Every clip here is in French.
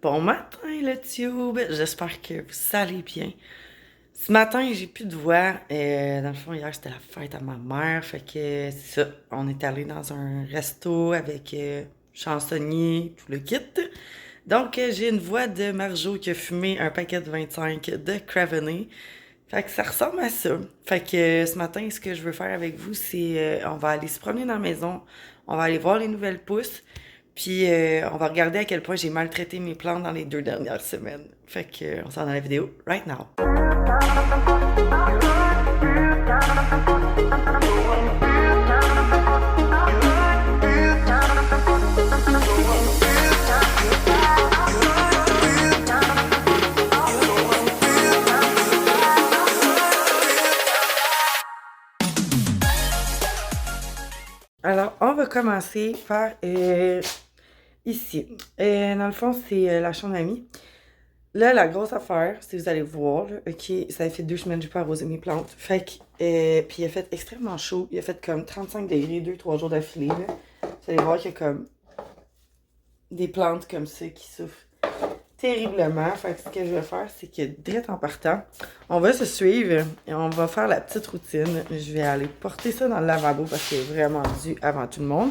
Bon matin le tube, j'espère que vous allez bien. Ce matin, j'ai plus de voix. Dans le fond, hier, c'était la fête à ma mère. Fait que c'est ça. On est allé dans un resto avec chansonnier, tout le kit. Donc, j'ai une voix de Marjo qui a fumé un paquet de 25 de Craveney. Fait que ça ressemble à ça. Fait que ce matin, ce que je veux faire avec vous, c'est on va aller se promener dans la maison. On va aller voir les nouvelles pousses. Puis on va regarder à quel point j'ai maltraité mes plantes dans les 2 dernières semaines. Fait que on s'en va dans la vidéo right now. Alors, on va commencer par ici. Dans le fond, c'est la chambre d'amis. Là, la grosse affaire, si vous allez voir, là, ok, ça fait 2 semaines que j'ai pas arrosé mes plantes. Fait que, puis il a fait extrêmement chaud. Il a fait comme 35 degrés 2-3 jours d'affilée. Là. Vous allez voir qu'il y a comme des plantes comme ça qui souffrent terriblement. Fait que ce que je vais faire, c'est que direct en partant, on va se suivre et on va faire la petite routine. Je vais aller porter ça dans le lavabo parce qu'il est vraiment dû avant tout le monde.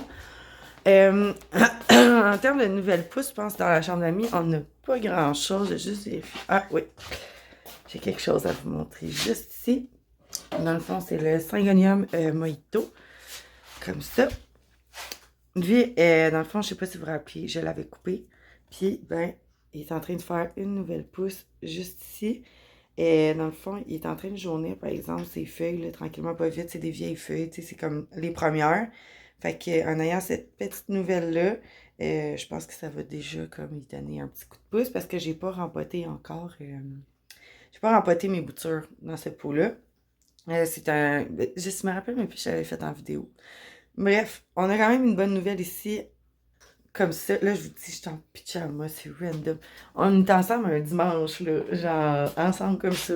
En termes de nouvelles pousses, je pense dans la chambre d'amis, on n'a pas grand-chose. J'ai juste vérifié. Ah oui, j'ai quelque chose à vous montrer juste ici. Dans le fond, c'est le Syngonium Mojito. Comme ça. Lui, dans le fond, je sais pas si vous vous rappelez, je l'avais coupé. Puis, ben, il est en train de faire une nouvelle pousse juste ici. Et dans le fond, il est en train de jaunir, par exemple, ses feuilles, là, tranquillement, pas vite. C'est des vieilles feuilles, tu sais, c'est comme les premières. Fait qu'en ayant cette petite nouvelle-là, je pense que ça va déjà comme lui donner un petit coup de pouce parce que j'ai pas rempoté encore. J'ai pas rempoté mes boutures dans ce pot-là. C'est un. Je me rappelle même plus que j'avais fait en vidéo. Bref, on a quand même une bonne nouvelle ici. Comme ça, là, je vous dis, je suis en pyjama, c'est random. On est ensemble un dimanche, là, genre, ensemble comme ça.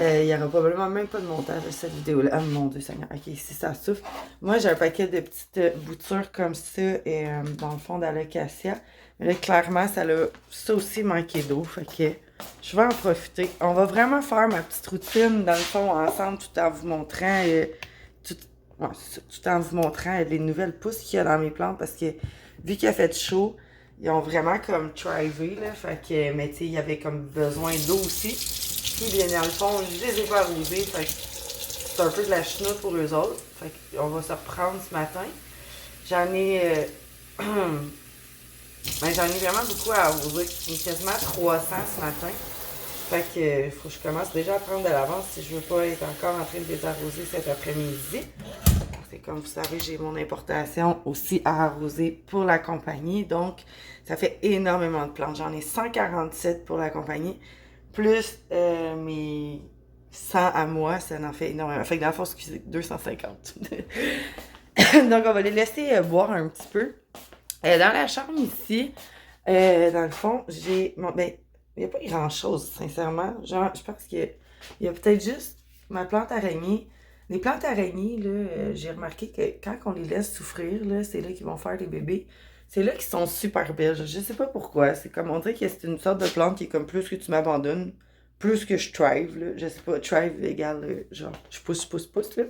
Il y aura probablement même pas de montage de cette vidéo-là. Ah, mon Dieu Seigneur, ok, si ça souffle. Moi, j'ai un paquet de petites boutures comme ça, dans le fond d'Alocasia. Mais là, clairement, ça aussi manqué d'eau, fait que je vais en profiter. On va vraiment faire ma petite routine, dans le fond, ensemble, tout en vous montrant, tout en vous montrant les nouvelles pousses qu'il y a dans mes plantes, parce que vu qu'il a fait chaud, ils ont vraiment comme thrivé, là, fait que, mais tu sais, il y avait comme besoin d'eau aussi. Puis bien dans le fond, je les ai pas arrosés, fait que c'est un peu de la chenoute pour eux autres. Fait qu'on va se reprendre ce matin. J'en ai, j'en ai vraiment beaucoup à arroser. J'en ai quasiment 300 ce matin. Fait que faut que je commence déjà à prendre de l'avance si je veux pas être encore en train de les arroser cet après-midi. C'est comme vous savez, j'ai mon importation aussi à arroser pour la compagnie. Donc, ça fait énormément de plantes. J'en ai 147 pour la compagnie. Plus mes 100 à moi, ça en fait énormément. Fait que dans le fond, excusez, 250. Donc, on va les laisser boire un petit peu. Dans la chambre ici, dans le fond, j'ai... Bon, ben, il n'y a pas grand-chose, sincèrement. Genre, je pense qu'il y a peut-être juste ma plante araignée. Les plantes araignées, là, j'ai remarqué que quand on les laisse souffrir, là, c'est là qu'ils vont faire des bébés. C'est là qu'ils sont super belles. Je sais pas pourquoi. C'est comme, on dirait que c'est une sorte de plante qui est comme plus que tu m'abandonnes, plus que je thrive, là. Je sais pas, thrive égale, genre, je pousse, là.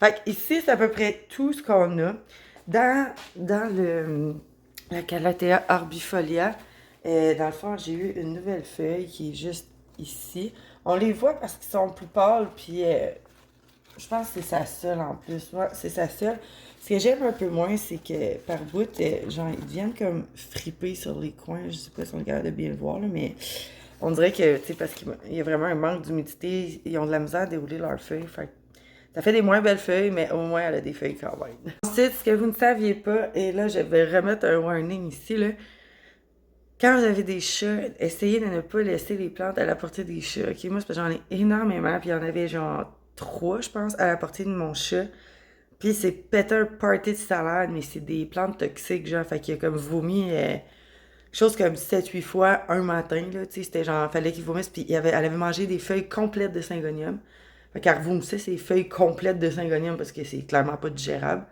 Fait que ici, c'est à peu près tout ce qu'on a. Dans la Calathea arbifolia, dans le fond, j'ai eu une nouvelle feuille qui est juste ici. On les voit parce qu'ils sont plus pâles, puis je pense que c'est sa seule en plus. Ouais, c'est sa seule. Ce que j'aime un peu moins, c'est que par bout, genre, ils deviennent comme fripés sur les coins. Je sais pas si on est capable de bien le voir, là, mais on dirait que, tu sais, parce qu'il y a vraiment un manque d'humidité, ils ont de la misère à dérouler leurs feuilles. Fait ça fait des moins belles feuilles, mais au moins, elle a des feuilles quand même. Ensuite, ce que vous ne saviez pas, et là, je vais remettre un warning ici, là. Quand vous avez des chats, essayez de ne pas laisser les plantes à la portée des chats. Ok, moi, c'est parce que j'en ai énormément, puis il y en avait genre 3, je pense, à la portée de mon chat. Puis c'est Peter Party de salade, mais c'est des plantes toxiques, genre, fait qu'il a comme vomi chose comme 7-8 fois un matin, là, tu sais, c'était genre, fallait qu'il vomisse, puis elle avait mangé des feuilles complètes de syngonium. Fait qu'elle vomissait ses feuilles complètes de syngonium parce que c'est clairement pas digérable.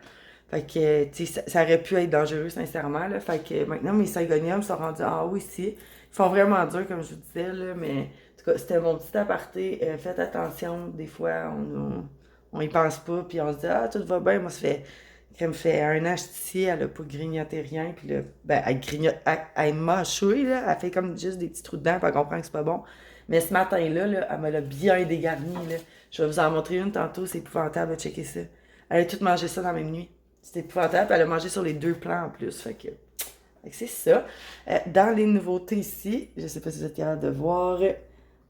Fait que, tu sais, ça aurait pu être dangereux, sincèrement, là. Fait que maintenant, mes syngoniums sont rendus en haut ici. Ils font vraiment dur, comme je vous disais, là, mais en tout cas, c'était mon petit aparté. Faites attention, des fois, on y pense pas, puis on se dit, ah, tout va bien. Moi, ça me fait un an, je suis ici, elle a pas grignoté rien, puis là, ben, elle grignote, elle m'a choué, là, elle fait comme juste des petits trous dedans, puis elle comprend que c'est pas bon. Mais ce matin-là, là, elle me l'a bien dégarni, là. Je vais vous en montrer une tantôt, c'est épouvantable, checker ça. Elle a tout mangé ça dans la même nuit. C'était épouvantable, puis elle a mangé sur les 2 plans en plus, fait que c'est ça. Dans les nouveautés ici, je sais pas si vous êtes capable de voir,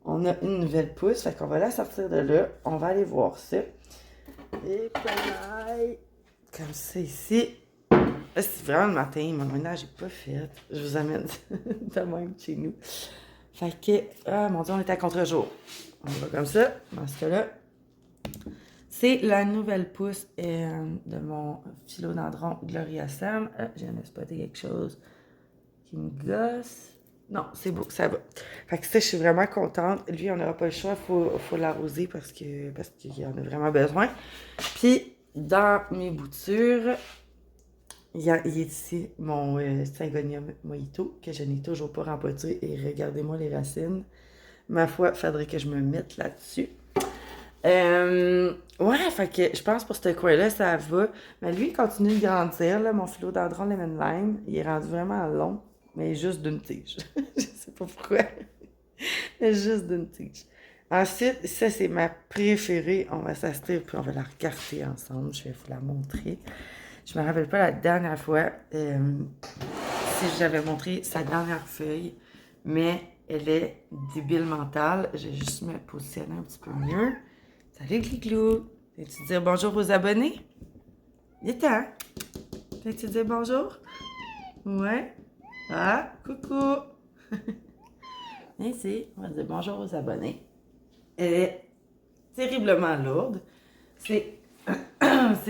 on a une nouvelle pousse, fait qu'on va la sortir de là, on va aller voir ça. Et pareil, comme ça ici. Là, c'est vraiment le matin, mon ménage n'est pas fait. Je vous amène de même chez nous. Fait que, ah mon Dieu, on est à contre-jour. On va comme ça, dans ce cas-là. C'est la nouvelle pousse de mon philodendron Gloria Sam. Ah, j'ai spoté quelque chose qui me gosse. Non, c'est beau, ça va. Fait que ça, je suis vraiment contente. Lui, on n'aura pas le choix, faut l'arroser parce qu'il en a vraiment besoin. Puis, dans mes boutures, il est ici mon Syngonium mojito, que je n'ai toujours pas rempoté. Et regardez-moi les racines. Ma foi, il faudrait que je me mette là-dessus. Ouais, fait que je pense pour ce coin-là, ça va. Mais lui, il continue de grandir, là, mon philodendron lemon lime. Il est rendu vraiment long, mais juste d'une tige. Je sais pas pourquoi. Mais juste d'une tige. Ensuite, ça, c'est ma préférée. On va s'asseoir puis on va la regarder ensemble. Je vais vous la montrer. Je me rappelle pas la dernière fois si j'avais montré sa dernière feuille, mais elle est débile mentale. Je vais juste me positionner un petit peu mieux. Salut Gliglou! Viens-tu dire bonjour aux abonnés? Il est temps! Viens-tu dire bonjour? Ouais? Ah, coucou! Viens ici, on va dire bonjour aux abonnés. Elle est terriblement lourde. C'est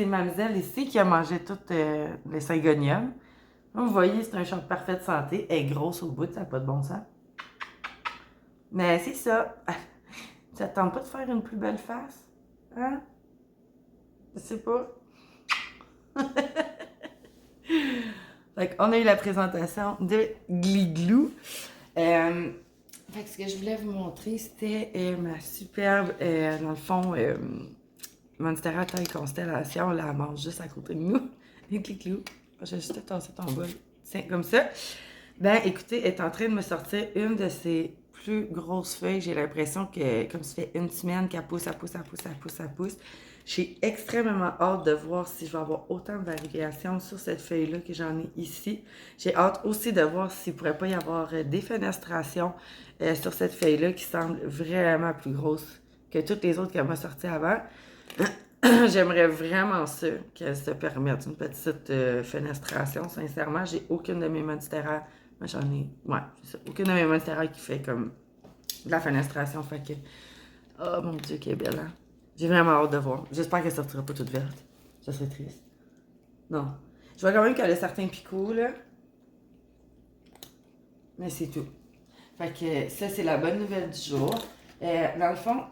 Mademoiselle ici qui a mangé toutes les syngoniums. Vous voyez, c'est un champ de parfaite santé. Elle est grosse au bout, ça n'a pas de bon sens. Mais c'est ça. Ça te tente pas de faire une plus belle face? Hein? Je sais pas. Fait qu'on a eu la présentation de Gliglou. Fait que ce que je voulais vous montrer, c'était ma superbe, dans le fond, Monstera taille constellation. Là, elle mange juste à côté de nous. Et Gliglou. J'ai juste tassé ton bol. Tiens, comme ça. Ben, écoutez, elle est en train de me sortir une de ses plus grosses feuilles. J'ai l'impression que, comme ça fait une semaine qu'elle pousse, elle pousse, elle pousse, elle pousse, elle pousse. J'ai extrêmement hâte de voir si je vais avoir autant de variations sur cette feuille-là que j'en ai ici. J'ai hâte aussi de voir s'il ne pourrait pas y avoir des fenestrations sur cette feuille-là qui semble vraiment plus grosse que toutes les autres qu'elle m'a sorties avant. J'aimerais vraiment ça, qu'elle se permette une petite fenestration. Sincèrement, j'ai aucune de mes monstera. Moi, j'en ai. Ouais, c'est ça. Aucune de mes monstera qui fait comme de la fenestration. Fait que. Oh mon Dieu, qu'elle est belle, hein? J'ai vraiment hâte de voir. J'espère qu'elle sortira pas toute verte. Ça serait triste. Non. Je vois quand même qu'elle a certains picots, là. Mais c'est tout. Fait que ça, c'est la bonne nouvelle du jour. Dans le fond,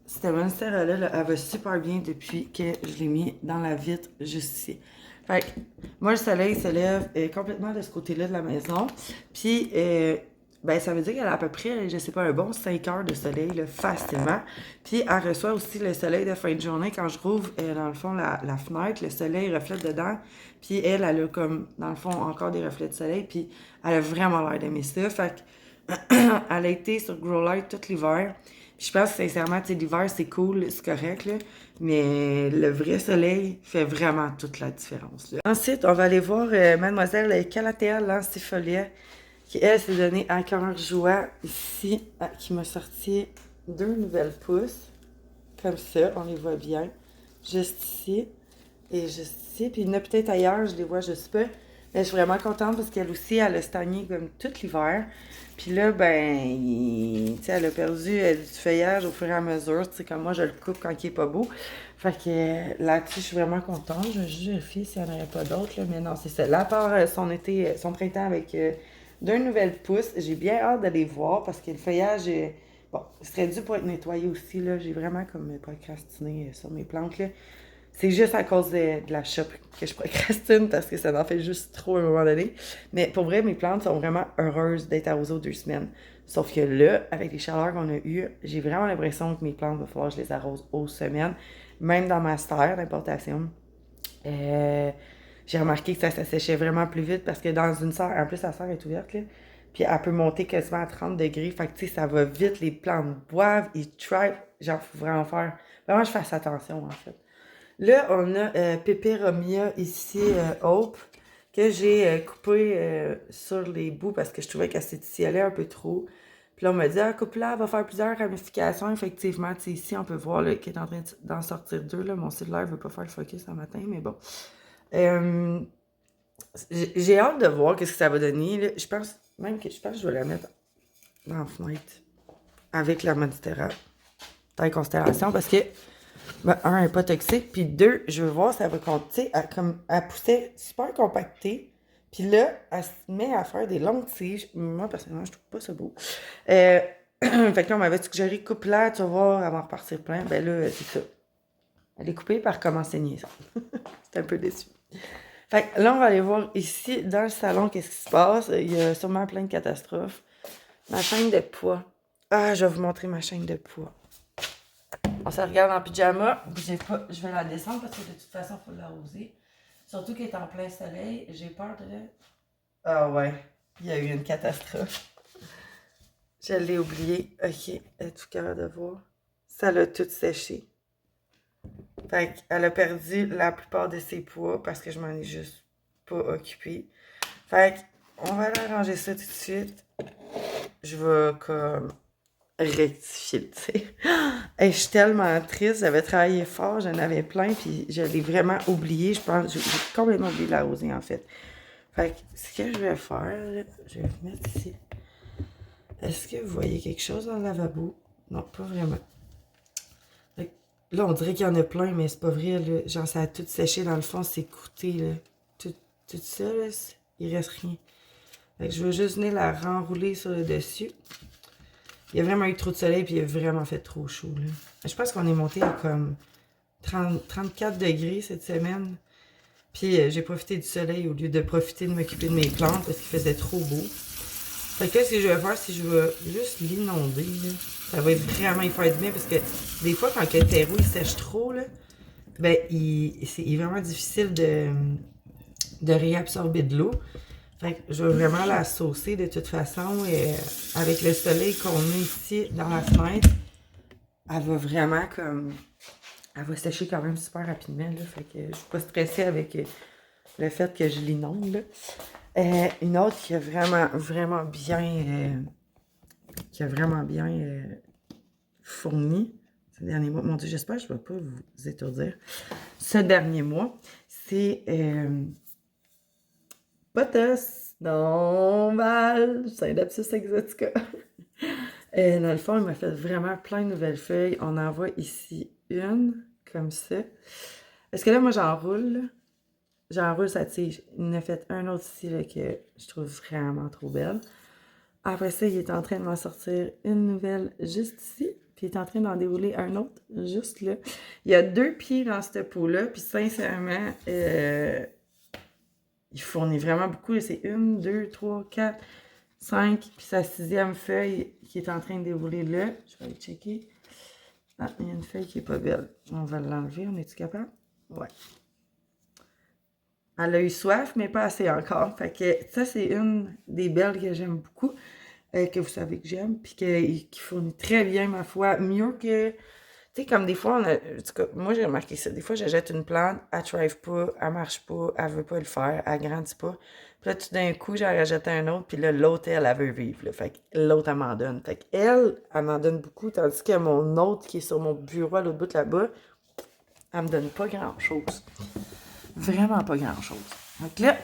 cette monstera-là, là, elle va super bien depuis que je l'ai mis dans la vitre juste ici. Fait que moi, le soleil se lève complètement de ce côté-là de la maison. Puis, ben, ça veut dire qu'elle a à peu près, je sais pas, un bon 5 heures de soleil, là, facilement. Puis, elle reçoit aussi le soleil de fin de journée. Quand je rouvre, dans le fond, la fenêtre, le soleil reflète dedans. Puis, elle a comme, dans le fond, encore des reflets de soleil. Puis, elle a vraiment l'air d'aimer ça. Fait que, elle a été sur Grow Light tout l'hiver. Puis, je pense que, sincèrement, tu sais, l'hiver, c'est cool, c'est correct, là. Mais le vrai soleil fait vraiment toute la différence, là. Ensuite, on va aller voir Mademoiselle Calathea lancifolia, qui, elle, s'est donnée à cœur joie ici, qui m'a sorti 2 nouvelles pousses, comme ça, on les voit bien, juste ici et juste ici. Puis il y en a peut-être ailleurs, je les vois juste pas. Mais je suis vraiment contente parce qu'elle aussi, elle a stagné comme tout l'hiver. Puis là, ben, tu sais, elle a perdu du feuillage au fur et à mesure. Tu sais, comme moi, je le coupe quand il est pas beau. Fait que là-dessus, je suis vraiment contente. Je vais juste vérifier s'il n'y en aurait pas d'autres, là. Mais non, c'est ça. Là, à part son printemps avec 2 nouvelles pousses, j'ai bien hâte de les voir parce que le feuillage, bon, il serait dû pour être nettoyé aussi, là. J'ai vraiment comme procrastiné sur mes plantes, là. C'est juste à cause de la shop que je procrastine parce que ça en fait juste trop à un moment donné. Mais pour vrai, mes plantes sont vraiment heureuses d'être arrosées aux 2 semaines. Sauf que là, avec les chaleurs qu'on a eues, j'ai vraiment l'impression que mes plantes, il va falloir que je les arrose aux semaines. Même dans ma serre d'importation. J'ai remarqué que ça séchait vraiment plus vite parce que dans une serre, en plus la serre est ouverte, là, puis elle peut monter quasiment à 30 degrés. Fait que tu sais, ça va vite, les plantes boivent, ils thrive. Genre, faut vraiment faire. Vraiment, je fasse attention en fait. Là, on a Peperomia ici, Hope, que j'ai coupé sur les bouts parce que je trouvais qu'elle s'étiolait un peu trop. Puis là, on m'a dit, ah, coupe-là, elle va faire plusieurs ramifications. Effectivement, tu sais, ici, on peut voir qu'elle est en train d'en sortir 2. Là. Mon cellulaire ne veut pas faire le focus ce matin, mais bon. J'ai hâte de voir qu'est-ce que ça va donner. Là. Je pense que je vais la mettre dans la fenêtre avec la Monstera dans les constellations parce que, ben, un, elle n'est pas toxique, puis deux, je veux voir ça va compter. Elle poussait super compactée, puis là, elle se met à faire des longues tiges. Moi, personnellement, je trouve pas ça beau. Fait que là, on m'avait suggéré coupe-la, tu vas voir, elle va en repartir plein. Ben là, c'est ça. Elle est coupée par comment saigner ça. C'est un peu déçu. Fait que là, on va aller voir ici, dans le salon, qu'est-ce qui se passe. Il y a sûrement plein de catastrophes. Ma chaîne de poids. Ah, je vais vous montrer ma chaîne de poids. On se regarde en pyjama. Je vais la descendre parce que de toute façon, il faut l'arroser. Surtout qu'elle est en plein soleil. J'ai peur de... Ah ouais, il y a eu une catastrophe. Je l'ai oublié. Ok, es-tu capable de voir? Ça l'a tout séché. Fait qu'elle a perdu la plupart de ses poids parce que je m'en ai juste pas occupée. Fait qu'on va aller arranger ça tout de suite. Je vais comme rectifier le tir. Et je suis tellement triste. J'avais travaillé fort, j'en avais plein, puis je l'ai vraiment oublié. Je pense, j'ai complètement oublié de l'arroser en fait. Fait que ce que je vais faire, là, je vais vous mettre ici. Est-ce que vous voyez quelque chose dans le lavabo? Non, pas vraiment. Là, on dirait qu'il y en a plein, mais c'est pas vrai, là. Genre, ça a tout séché dans le fond, c'est croûté, là. Tout ça, là, il reste rien. Fait que je vais juste venir la renrouler sur le dessus. Il y a vraiment eu trop de soleil, puis il a vraiment fait trop chaud, là. Je pense qu'on est monté à comme 34 degrés cette semaine. Puis j'ai profité du soleil au lieu de profiter de m'occuper de mes plantes parce qu'il faisait trop beau. Fait que là, ce que je vais faire, c'est que je vais juste l'inonder, là. Ça va vraiment y faire du bien parce que des fois, quand le terreau il sèche trop, là, ben, c'est vraiment difficile de réabsorber de l'eau. Fait que je vais vraiment la saucer de toute façon. Et avec le soleil qu'on a ici dans la fenêtre, elle va vraiment comme... Elle va sécher quand même super rapidement, là. Fait que je suis pas stressée avec le fait que je l'inonde, là. Une autre qui a vraiment bien... qui a vraiment bien fourni ce dernier mois. Mon Dieu, j'espère que je ne vais pas vous étourdir. Ce dernier mois, c'est Potas Normal Synapsis Exotica. Dans le fond, il m'a fait vraiment plein de nouvelles feuilles. On en voit ici une, comme ça. Parce que là, moi, j'enroule, là. J'enroule sa tige. Il en a fait un autre ici là, que je trouve vraiment trop belle. Après ça, il est en train de m'en sortir une nouvelle juste ici. Puis il est en train d'en dérouler un autre juste là. Il y a 2 pieds dans cette peau-là. Puis sincèrement, il fournit vraiment beaucoup. C'est 1, 2, 3, 4, 5. Puis sa 6e feuille qui est en train de dérouler là. Je vais aller checker. Ah, il y a une feuille qui est pas belle. On va l'enlever. On est-tu capable? Ouais. Elle a eu soif, mais pas assez encore. Fait que ça, c'est une des belles que j'aime beaucoup, que vous savez que j'aime, puis qui fournit très bien, ma foi. Mieux que... Tu sais, comme des fois, en tout cas, moi, j'ai remarqué ça. Des fois, j'achète une plante, elle thrive pas, elle marche pas, elle veut pas le faire, elle grandit pas. Puis là, tout d'un coup, j'en rajouté un autre, puis là, l'autre, elle veut vivre. Là. Fait que l'autre, elle m'en donne. Fait qu'elle, elle m'en donne beaucoup, tandis que mon autre, qui est sur mon bureau à l'autre bout là-bas, elle me donne pas grand-chose. Vraiment pas grand-chose. Donc là,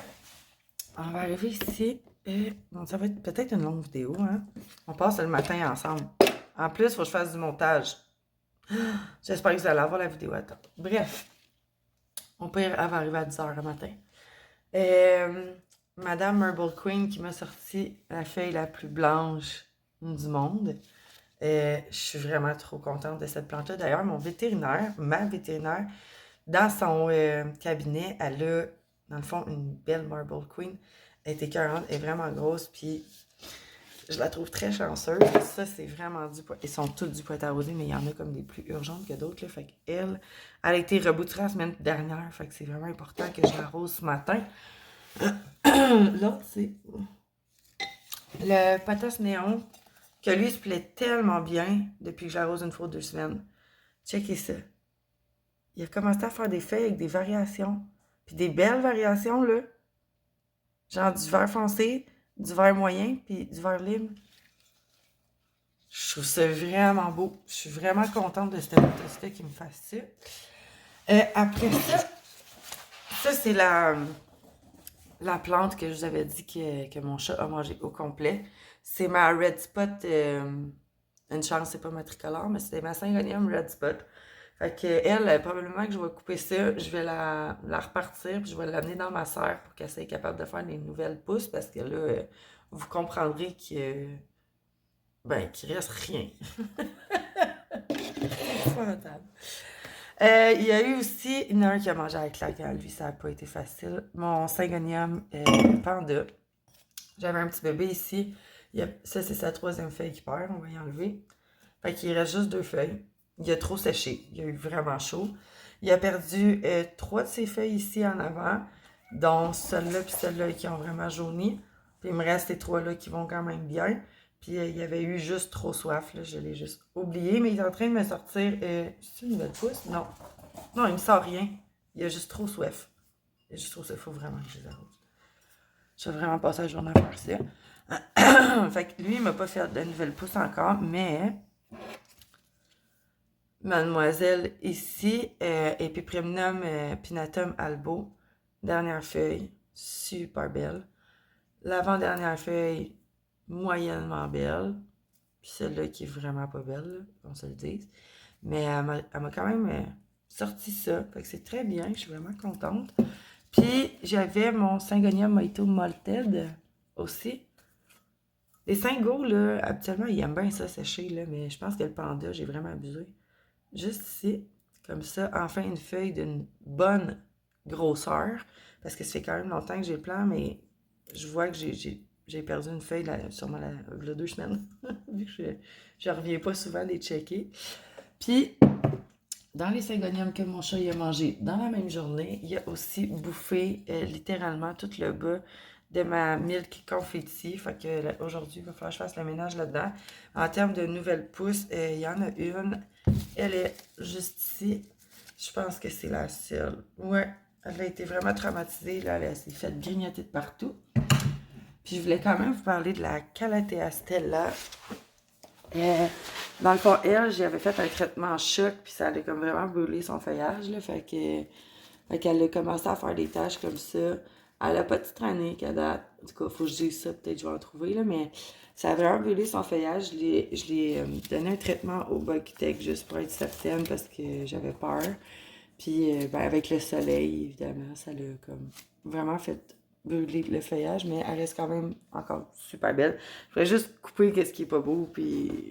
on va arriver ici. Et bon, ça va être peut-être une longue vidéo. Hein? On passe le matin ensemble. En plus, il faut que je fasse du montage. J'espère que vous allez avoir la vidéo à temps. Bref, on peut arriver à 10h le matin. Madame Marble Queen qui m'a sorti la feuille la plus blanche du monde. Je suis vraiment trop contente de cette plante-là. D'ailleurs, ma vétérinaire, Dans son cabinet, elle a, dans le fond, une belle Marble Queen. Elle est écœurante, elle est vraiment grosse, puis je la trouve très chanceuse. Ça, c'est vraiment du poêle. Ils sont tous du poêle à rosé, mais il y en a comme des plus urgentes que d'autres. Là. Fait qu'elle, elle a été rebouturée la semaine dernière. Fait que c'est vraiment important que je l'arrose ce matin. L'autre, c'est le potasse néon, que lui se plaît tellement bien depuis que je l'arrose une fois 2 semaines. Checkez ça. Il a commencé à faire des feuilles avec des variations. Puis des belles variations, là. Genre du vert foncé, du vert moyen, puis du vert lime. Je trouve ça vraiment beau. Je suis vraiment contente de cette potasse-là qui me fasse ça. Après ça c'est la plante que je vous avais dit que mon chat a mangé au complet. C'est ma Red Spot. Une chance, c'est pas ma tricolore, mais c'était ma Syngonium Red Spot. Fait que elle, probablement que je vais couper ça, je vais la repartir, puis je vais l'amener dans ma serre pour qu'elle soit capable de faire des nouvelles pousses, parce que là, vous comprendrez que qu'il reste rien. Il y a eu aussi, il y en a un qui a mangé avec la gueule, lui, ça n'a pas été facile. Mon Syngonium Panda. J'avais un petit bébé ici. Ça, c'est sa 3e feuille qui perd, on va y enlever. Fait qu'il reste juste 2 feuilles. Il a trop séché. Il a eu vraiment chaud. Il a perdu 3 de ses feuilles ici en avant, dont celle-là et celle-là qui ont vraiment jauni. Puis il me reste ces 3-là qui vont quand même bien. Puis il avait eu juste trop soif, là. Je l'ai juste oublié. Mais il est en train de me sortir... c'est une nouvelle pousse? Non. Non, il me sort rien. Il a juste trop soif. Il a juste trop soif. Il faut vraiment que je les arrose. Je vais vraiment passer la journée à faire ça. Fait que lui, il m'a pas fait de nouvelles pousses encore, mais... Mademoiselle ici, Epipremnum pinatum albo, dernière feuille, super belle. L'avant-dernière feuille, moyennement belle. Puis celle-là qui est vraiment pas belle, qu'on se le dise. Mais elle m'a quand même sorti ça. Fait que c'est très bien, je suis vraiment contente. Puis j'avais mon Syngonium Mojito Malted aussi. Les Syngos, là, habituellement, ils aiment bien ça sécher, là, mais je pense que le panda, j'ai vraiment abusé. Juste ici, comme ça, enfin une feuille d'une bonne grosseur, parce que ça fait quand même longtemps que j'ai le plan, mais je vois que j'ai perdu une feuille sûrement il y a 2 semaines, vu que je reviens pas souvent les checker. Puis, dans les Syngoniums que mon chat a mangé dans la même journée, il a aussi bouffé littéralement tout le bas de ma milk confetti. Fait que aujourd'hui, il va falloir que je fasse le ménage là-dedans. En termes de nouvelles pousses, il y en a une. Elle est juste ici. Je pense que c'est la seule. Ouais, elle a été vraiment traumatisée. Là, elle s'est faite grignoter de partout. Puis je voulais quand même vous parler de la Calathea Stella. Dans le fond, elle, j'avais fait un traitement choc, puis ça allait comme vraiment brûler son feuillage, là. Fait qu'elle a commencé à faire des taches comme ça. Elle a pas de traînée qu'à date. En tout cas, faut que je dise ça, peut-être que je vais en trouver, là, mais ça a vraiment brûlé son feuillage. Je l'ai donné un traitement au Bug-Tech juste pour être certaine parce que j'avais peur. Puis, avec le soleil, évidemment, ça l'a comme vraiment fait brûler le feuillage, mais elle reste quand même encore super belle. Je voudrais juste couper ce qui est pas beau, puis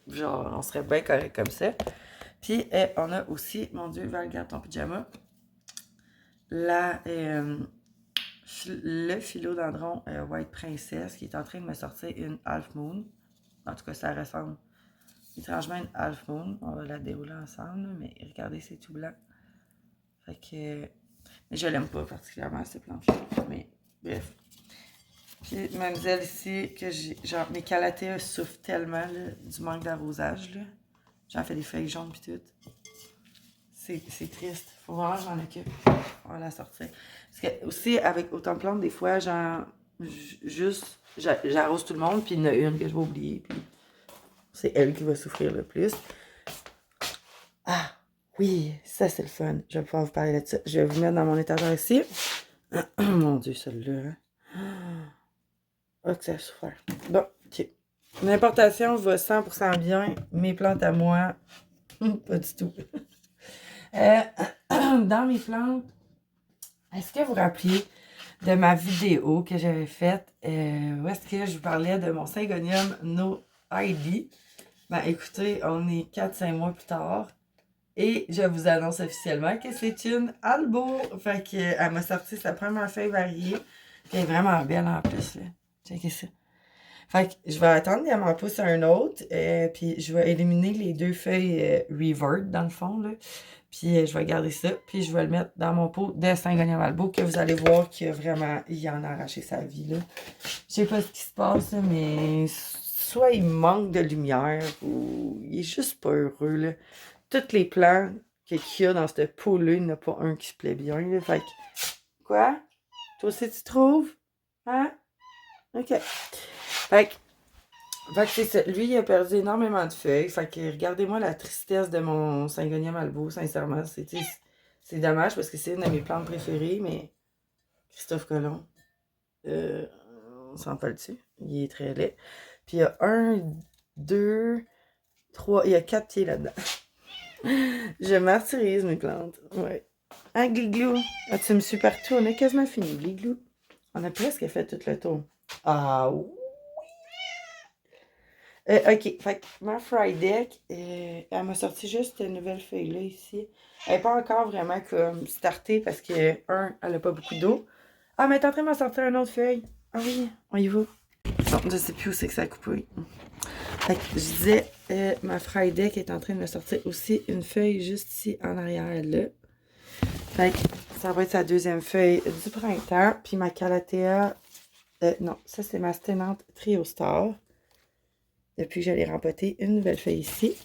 genre, on serait bien correct comme ça. Puis, on a aussi, mon Dieu, va regarder ton pyjama. Le philodendron White Princess qui est en train de me sortir une Half Moon. En tout cas, ça ressemble étrangement à une Half Moon. On va la dérouler ensemble, mais regardez, c'est tout blanc. Fait que... Mais je l'aime pas particulièrement, cette plante-là. Mais bref. Puis, mademoiselle ici, que j'ai... Genre, mes calathées souffrent tellement là, du manque d'arrosage. J'en fais des feuilles jaunes pis tout. C'est triste. Faut vraiment que je m'en occupe. On va la sortir. Parce que aussi, avec autant de plantes, des fois, juste, j'arrose tout le monde, puis il y en a une que je vais oublier, puis c'est elle qui va souffrir le plus. Ah, oui, ça c'est le fun. Je vais pouvoir vous parler de ça. Je vais vous mettre dans mon étagère ici. Mon Dieu, celle-là. Oh, que ça a souffert. Bon, ok. L'importation va 100% bien. Mes plantes à moi, pas du tout. Dans mes plantes, est-ce que vous vous rappelez de ma vidéo que j'avais faite où est-ce que je vous parlais de mon Syngonium No ID? Ben écoutez, on est 4-5 mois plus tard Et je vous annonce officiellement que c'est une Albo. Fait que, elle m'a sorti sa première feuille variée. Puis elle est vraiment belle en plus, là. Checkez ça. Fait que je vais attendre qu'elle m'en pousse un autre. Puis je vais éliminer les deux feuilles revert dans le fond, là. Puis je vais garder ça. Puis je vais le mettre dans mon pot de Saint-Gonia Malbo que vous allez voir qu'il il en a arraché sa vie, là. Je sais pas ce qui se passe, là, mais soit il manque de lumière ou il est juste pas heureux, là. Tous les plans qu'il y a dans ce pot-là, il n'y en a pas un qui se plaît bien, là. Fait que, quoi? Toi aussi, tu trouves? Hein? OK. Fait que c'est ça. Lui, il a perdu énormément de feuilles. Fait que regardez-moi la tristesse de mon Saint-Gonia Malbo, sincèrement. C'est dommage parce que c'est une de mes plantes préférées, mais Christophe Colomb, on s'en parle dessus. Il est très laid. Puis il y a 1, 2, 3, il y a 4 pieds là-dedans. Je martyrise mes plantes. Ouais. Hein, Gliglou? Ah, tu me suis partout. On a quasiment fini, Gliglou. On a presque fait tout le tour. Ah, oui. OK, fait que ma Fried Deck, elle m'a sorti juste une nouvelle feuille-là ici. Elle n'est pas encore vraiment comme startée parce que, elle n'a pas beaucoup d'eau. Ah, mais elle est en train de m'en sortir une autre feuille. Ah oui, on y va. Non, je sais plus où c'est que ça a coupé. Fait que je disais, ma Fried Deck est en train de me sortir aussi une feuille juste ici en arrière, là. Fait que ça va être sa deuxième feuille du printemps. Puis ma Calathea, non, ça c'est ma Sténante Trio Star. Depuis que j'allais rempoter une nouvelle feuille ici.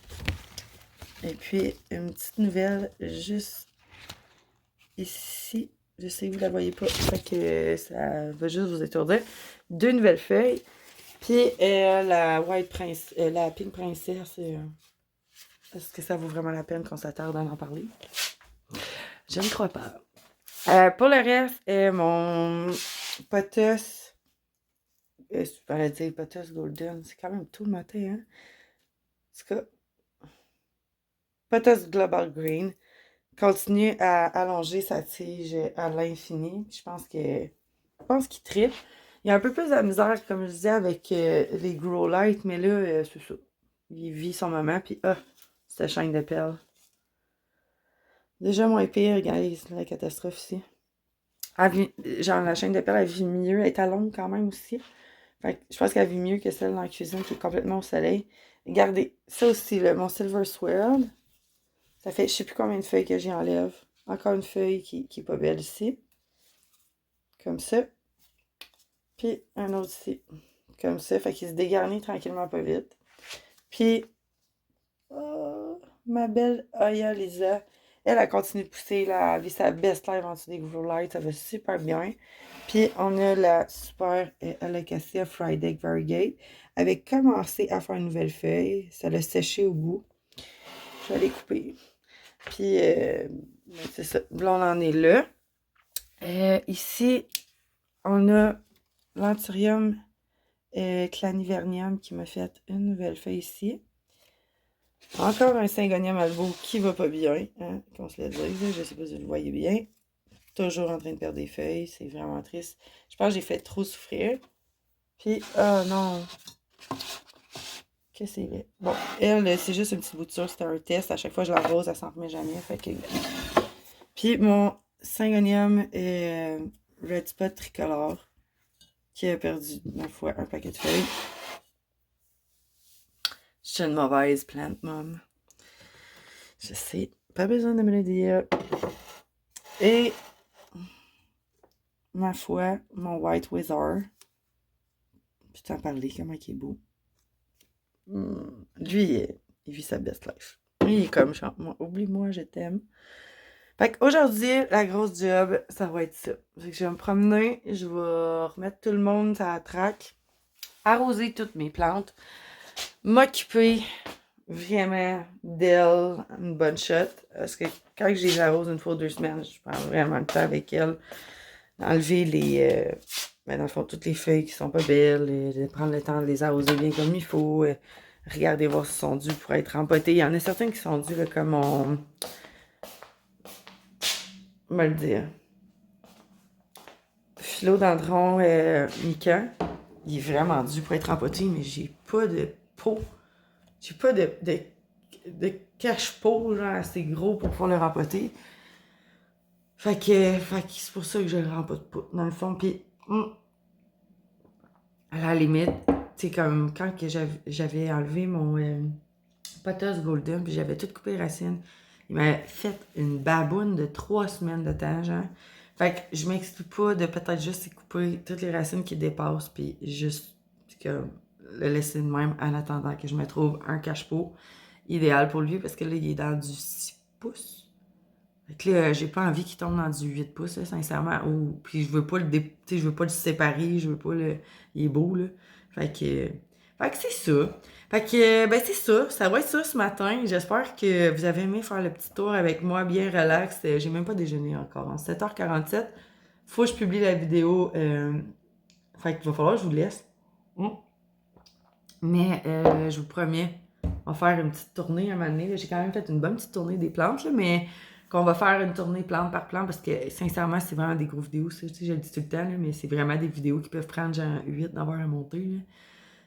Et puis, une petite nouvelle juste ici. Je sais que vous la voyez pas, fait que ça va juste vous étourdir. Deux nouvelles feuilles. Puis, la la Pink Princess, est-ce que ça vaut vraiment la peine qu'on s'attarde à en parler? Je ne crois pas. Pour le reste, mon potos, je vais dire potos golden, c'est quand même tout le matin, hein? En tout cas, potos global green continue à allonger sa tige à l'infini. Je pense qu'il tripe. Il y a un peu plus de misère, comme je disais, avec les grow light, mais là, c'est ça. Il vit son moment, puis cette chaîne de perles. Déjà moins pire, regardez, c'est la catastrophe ici. Genre, la chaîne de perles, elle vit mieux. Elle est à longue quand même aussi. Fait que je pense qu'elle vit mieux que celle dans la cuisine qui est complètement au soleil. Regardez, ça aussi, mon Silver Swirl. Ça fait, je sais plus combien de feuilles que j'enlève. Encore une feuille qui est pas belle ici. Comme ça. Puis un autre ici. Comme ça. Fait qu'il se dégarnit tranquillement pas vite. Puis, ma belle Aya Lisa. Elle a continué de pousser. Là, elle vit sa best life en dessous des grow lights. Ça va super bien. Puis, on a la super Alocasia Fried Egg Variegate. Elle avait commencé à faire une nouvelle feuille. Ça l'a séché au bout. Je vais les couper. Puis, c'est ça. Là, on en est là. Ici, on a l'Anthurium Clanivernium qui m'a fait une nouvelle feuille ici. Encore un Saint-Gonia Malbo qui va pas bien, hein, qu'on se le dise. Je sais pas si vous le voyez bien. Toujours en train de perdre des feuilles. C'est vraiment triste. Je pense que j'ai fait trop souffrir. Puis, oh non. Qu'est-ce que c'est? Bon, elle, c'est juste une petite bouture. C'était un test. À chaque fois que je l'arrose, elle s'en remet jamais. Fait que... Puis, mon Syngonium Red Spot tricolore qui a perdu 9 fois un paquet de feuilles. Je suis une mauvaise plante, mom. Je sais. Pas besoin de me le dire. Et, ma foi, mon White Wizard. Je t'en parler, comment il est beau. Lui, il vit sa best life. Lui, il est comme genre, oublie-moi, je t'aime. Fait qu'aujourd'hui, la grosse job, ça va être ça. Fait que je vais me promener, je vais remettre tout le monde à la traque, arroser toutes mes plantes, m'occuper vraiment d'elle une bonne shot. Parce que quand je les arrose une fois ou 2 semaines, je prends vraiment le temps avec elle d'enlever dans le fond, toutes les feuilles qui sont pas belles, de prendre le temps de les arroser bien comme il faut, regarder voir si sont dus pour être rempotées. Il y en a certains qui sont dus là, comme on va le dire. Philodendron mica, il est vraiment dû pour être rempoté, mais j'ai pas de pot. J'ai pas de de cache-pot, genre assez gros pour pouvoir le rempoter. Fait que c'est pour ça que je le rempote pas, dans le fond. Puis, à la limite, tu sais, comme quand que j'avais enlevé mon potos golden, puis j'avais tout coupé les racines, il m'avait fait une baboune de 3 semaines de temps, genre. Fait que je m'explique pas de peut-être juste couper toutes les racines qui dépassent, puis juste comme le laisser de même en attendant que je me trouve un cache-pot idéal pour lui, parce que là, il est dans du 6 pouces. Fait que là, j'ai pas envie qu'il tombe dans du 8 pouces, là, sincèrement. Puis je veux pas je veux pas le séparer, je veux pas le. Il est beau, là. Fait que c'est ça. Fait que, ben c'est ça. Ça va être ça ce matin. J'espère que vous avez aimé faire le petit tour avec moi, bien relax. J'ai même pas déjeuné encore. En 7h47, faut que je publie la vidéo. Fait qu'il va falloir que je vous laisse. Mais je vous promets, on va faire une petite tournée à un moment donné. J'ai quand même fait une bonne petite tournée des plantes, là, mais qu'on va faire une tournée plante par plante parce que sincèrement, c'est vraiment des grosses vidéos. Ça, je le dis tout le temps, là, mais c'est vraiment des vidéos qui peuvent prendre genre 8 9 heures à monter.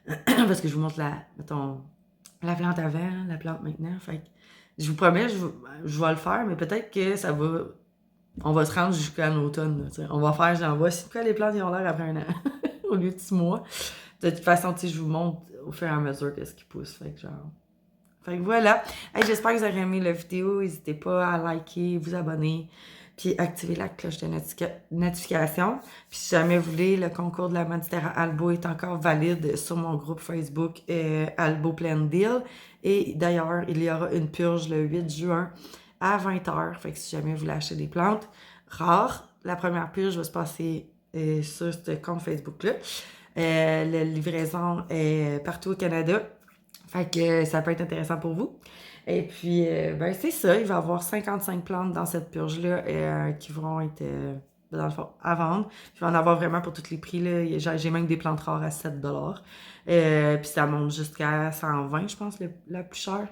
Là. Parce que je vous montre la plante avant, la plante maintenant. Fait que je vous promets, je vais le faire, mais peut-être que ça va. On va se rendre jusqu'à l'automne. On va faire, genre, voici quoi les plantes ils ont l'air après un an, au lieu de 6 mois. De toute façon, je vous montre au fur et à mesure qu'est-ce qui pousse. Fait que voilà. Hey, j'espère que vous avez aimé la vidéo. N'hésitez pas à liker, vous abonner, puis activer la cloche de notification. Puis si jamais vous voulez, le concours de la Monstera Albo est encore valide sur mon groupe Facebook Albo Plan Deal. Et d'ailleurs, il y aura une purge le 8 juin à 20h. Fait que si jamais vous voulez acheter des plantes rares, la première purge va se passer sur ce compte Facebook-là. La livraison est partout au Canada. Fait que ça peut être intéressant pour vous. Et puis, ben c'est ça. Il va y avoir 55 plantes dans cette purge-là qui vont être, dans le fond, à vendre. Il va en avoir vraiment pour tous les prix. Là. J'ai même des plantes rares à 7$. Puis ça monte jusqu'à 120, je pense, la plus chère.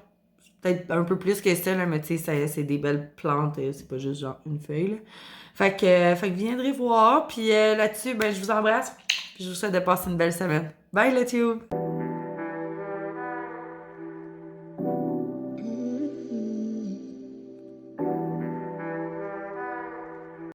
Peut-être un peu plus que ça, là, mais tu sais, c'est des belles plantes. C'est pas juste genre une feuille. Là. Fait que viendrez voir. Puis là-dessus, ben je vous embrasse. Puis je vous souhaite de passer une belle semaine. Bye, le tube!